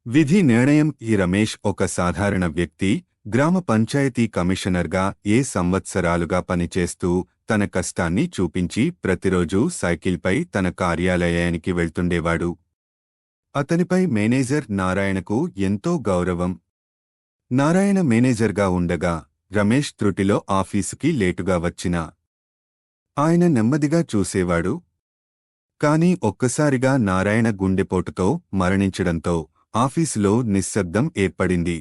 విధి నిర్ణయం. ఈ రమేష్ ఒక సాధారణ వ్యక్తి, గ్రామ పంచాయతీ కమిషనర్గా సంవత్సరాలుగా పనిచేస్తూ తన కష్టాన్ని చూపించి ప్రతిరోజూ సైకిల్పై తన కార్యాలయానికి వెళ్తుండేవాడు. అతనిపై మేనేజర్ నారాయణకు ఎంతో గౌరవం. నారాయణ మేనేజర్గా ఉండగా రమేష్ త్రుటిలో ఆఫీసుకి లేటుగా వచ్చినా ఆయన నెమ్మదిగా చూసేవాడు. కాని ఒక్కసారిగా నారాయణ గుండెపోటుతో మరణించడంతో ఆఫీసులో నిశ్శబ్దం ఏర్పడింది.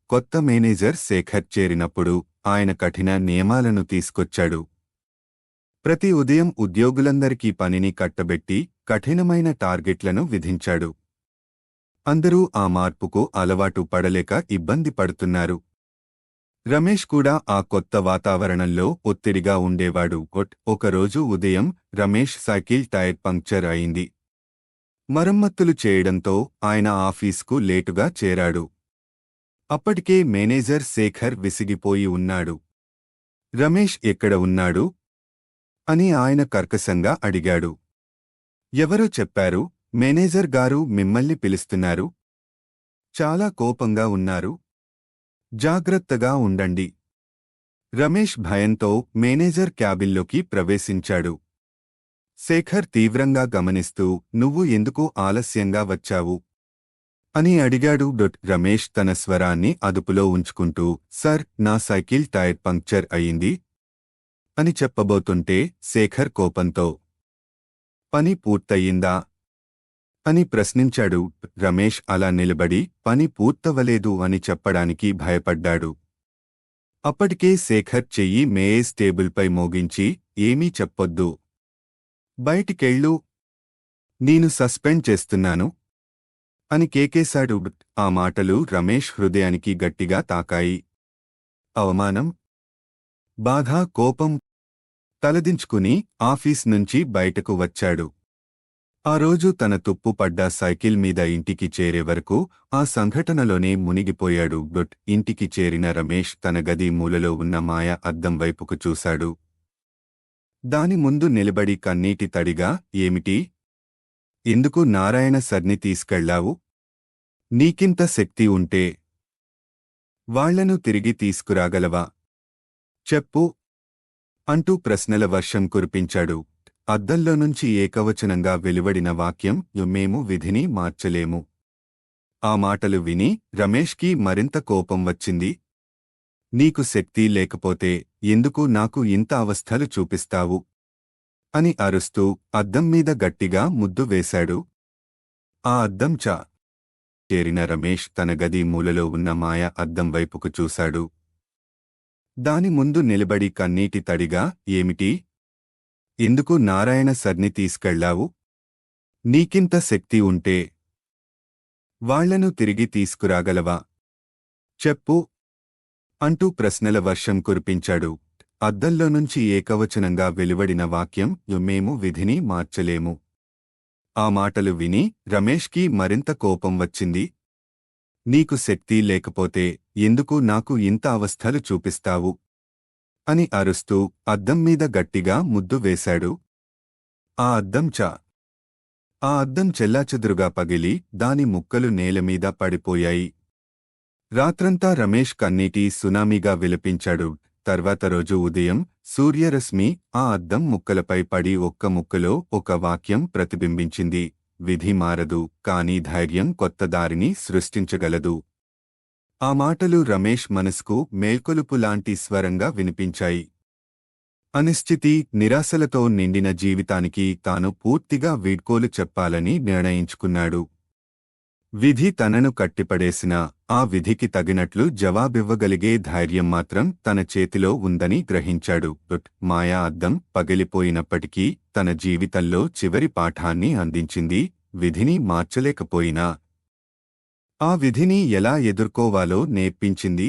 కొత్త మేనేజర్ శేఖర్ చేరినప్పుడు ఆయన కఠిన నియమాలను తీసుకొచ్చాడు. ప్రతి ఉదయం ఉద్యోగులందరికీ పనిని కట్టబెట్టి కఠినమైన టార్గెట్లను విధించాడు. అందరూ ఆ మార్పుకు అలవాటు పడలేక ఇబ్బంది పడుతున్నారు. రమేష్ కూడా ఆ కొత్త వాతావరణంలో ఒత్తిడిగా ఉండేవాడు. ఒకరోజు ఉదయం రమేష్ సైకిల్ టైర్ పంక్చర్ అయింది. మరమ్మతులు చేయడంతో ఆయన ఆఫీసుకు లేటుగా చేరాడు. అప్పటికే మేనేజర్ శేఖర్ విసిగిపోయి ఉన్నాడు. రమేష్ ఎక్కడ ఉన్నాడు అని ఆయన కర్కశంగా అడిగాడు. ఎవరో చెప్పారు, మేనేజర్ గారు మిమ్మల్ని పిలుస్తున్నారు. చాలా కోపంగా ఉన్నారు. జాగ్రత్తగా ఉండండి. రమేష్ భయంతో మేనేజర్ క్యాబిన్లోకి ప్రవేశించాడు. శేఖర్ తీవ్రంగా గమనిస్తూ, నువ్వు ఎందుకు ఆలస్యంగా వచ్చావు అని అడిగాడు. రమేష్ తన స్వరాన్ని అదుపులో ఉంచుకుంటూ, సర్, నా సైకిల్ టైర్ పంక్చర్ అయింది అని చెప్పబోతుంటే శేఖర్ కోపంతో, పని పూర్తయిందా అని ప్రశ్నించాడు. రమేష్ అలా నిలబడి పని పూర్తవలేదు అని చెప్పడానికి భయపడ్డాడు. అప్పటికే శేఖర్ చెయ్యి మేజ్ టేబుల్పై మోగించి, ఏమీ చెప్పొద్దు, బయటికెళ్ళు, నేను సస్పెండ్ చేస్తున్నాను అని కేకేశాడు. ఆ మాటలు రమేష్ హృదయానికి గట్టిగా తాకాయి. అవమానం, బాధ, కోపం తలదించుకుని ఆఫీస్ నుంచి బయటకు వచ్చాడు. ఆ రోజు తన తుప్పు పడ్డ సైకిల్ మీద ఇంటికి చేరే వరకు ఆ సంఘటనలోనే మునిగిపోయాడు. ఇంటికి చేరిన రమేష్ తన గది మూలలో ఉన్న మాయ అద్దం వైపుకు చూశాడు. దాని ముందు నిలబడి కన్నీటి తడిగా, ఏమిటి? ఎందుకు నారాయణ సర్ని తీసుకెళ్లావు? నీకింత శక్తి ఉంటే వాళ్లను తిరిగి తీసుకురాగలవా? చెప్పు అంటూ ప్రశ్నల వర్షం కురిపించాడు. అద్దంలో నుంచి ఏకవచనంగా వెలువడిన వాక్యం, మేము విధిని మార్చలేము. ఆ మాటలు విని రమేష్కి మరింత కోపం వచ్చింది. నీకు శక్తి లేకపోతే ఎందుకు నాకు ఇంత అవస్థలు చూపిస్తావు అని అరుస్తూ అద్దం మీద గట్టిగా ముద్దు వేశాడు. ఆ అద్దం చేరిన రమేష్ తన గది మూలలో ఉన్న మాయ అద్దం వైపుకు చూశాడు. దాని ముందు నిలబడి కన్నీటి తడిగా, ఏమిటి? ఎందుకు నారాయణ సర్ని తీసుకెళ్లావు? నీకింత శక్తి ఉంటే వాళ్లను తిరిగి తీసుకురాగలవా? చెప్పు అంటూ ప్రశ్నల వర్షం కురిపించాడు. అద్దంలో నుంచి ఏకవచనంగా వెలువడిన వాక్యం, మేము విధిని మార్చలేము. ఆ మాటలు విని రమేష్కి మరింత కోపం వచ్చింది. నీకు శక్తి లేకపోతే ఎందుకు నాకు ఇంత అవస్థలు చూపిస్తావు అని అరుస్తూ అద్దం మీద గట్టిగా ముద్దు వేశాడు. ఆ అద్దం చెల్లాచెదురుగా పగిలి దాని ముక్కలు నేలమీద పడిపోయాయి. రాత్రంతా రమేష్ కన్నీటి సునామీగా విలపించాడు. తర్వాత రోజు ఉదయం సూర్యరశ్మి ఆ అద్దం ముక్కలపై పడి ఒక్క ముక్కలో ఒక వాక్యం ప్రతిబింబించింది, విధి మారదు, కానీ ధైర్యం కొత్త దారిని సృష్టించగలదు. ఆ మాటలు రమేష్ మనసుకు మేల్కొలుపులాంటి స్వరంగా వినిపించాయి. అనిశ్చితి, నిరాశలతో నిండిన జీవితానికి తాను పూర్తిగా వీడ్కోలు చెప్పాలని నిర్ణయించుకున్నాడు. విధి తనను కట్టిపడేసినా ఆ విధికి తగినట్లు జవాబివ్వగలిగే ధైర్యం మాత్రం తన చేతిలో ఉందని గ్రహించాడు. మాయా అద్దం పగిలిపోయినప్పటికీ తన జీవితంలో చివరి పాఠాన్ని అందించింది. విధిని మార్చలేకపోయినా ఆ విధిని ఎలా ఎదుర్కోవాలో నేర్పించింది.